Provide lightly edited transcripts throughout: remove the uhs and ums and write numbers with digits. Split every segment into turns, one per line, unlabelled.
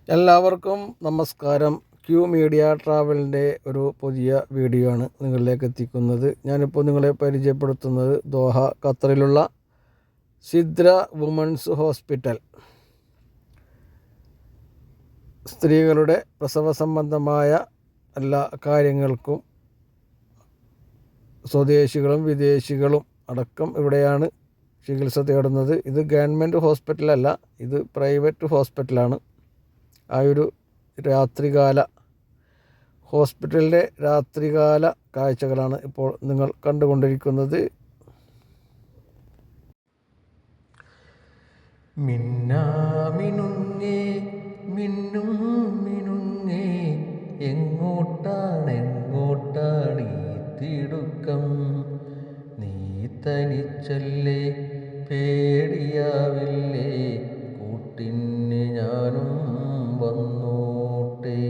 എല്ലാവർക്കും നമസ്കാരം. Q media ട്രാവലിൻ്റെ ഒരു പുതിയ വീഡിയോ ആണ് നിങ്ങളിലേക്ക് എത്തിക്കുന്നത്. ഞാനിപ്പോൾ നിങ്ങളെ പരിചയപ്പെടുത്തുന്നത് ദോഹ ഖത്തറിലുള്ള സിദ്ര വുമൺസ് ഹോസ്പിറ്റൽ. സ്ത്രീകളുടെ പ്രസവ സംബന്ധമായ എല്ലാ കാര്യങ്ങൾക്കും സ്വദേശികളും വിദേശികളും അടക്കം ഇവിടെയാണ് ചികിത്സ തേടുന്നത്. ഇത് ഗവൺമെൻറ് ഹോസ്പിറ്റലല്ല, ഇത് പ്രൈവറ്റ് ഹോസ്പിറ്റലാണ്. രാത്രികാല ഹോസ്പിറ്റലിൻ്റെ രാത്രികാല കാഴ്ചകളാണ് ഇപ്പോൾ നിങ്ങൾ കണ്ടുകൊണ്ടിരിക്കുന്നത്. മിന്നാമിനുങ്ങേ മിന്നും മിനുങ്ങേ, എങ്ങോട്ടാണ് ഈ തിടുക്കം? നീ തനിച്ചല്ലേ, പേടിയാവില്ലേ? കൂട്ടിന് ഞാനും വന്നോട്ടെ.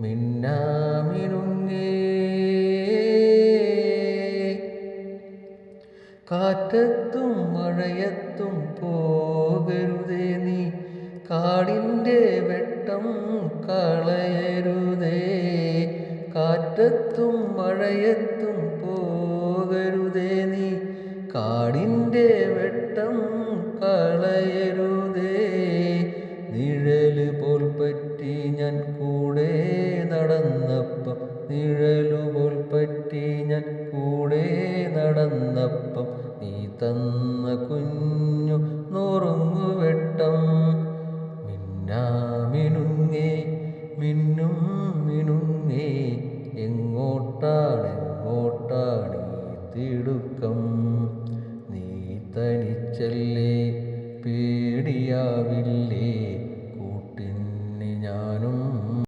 മിന്നാമിനുങ്ങേ, കാറ്റത്തും മഴയത്തും പോകരുതേ നീ, കാടിൻ്റെ വെട്ടം കളയരുതേ. കാറ്റത്തും മഴയത്തും പോകരുതേ നീ, കാടിൻ്റെ വെട്ടം കളയരുതേ. നിഴല് പോൽ പറ്റി ഞാൻ കൂടെ നടന്നപ്പം, നിഴലു പോൽ പറ്റി ഞാൻ കൂടെ നടന്നപ്പം, നീ തന്ന കുഞ്ഞു നുറുങ്ങുവെട്ടം.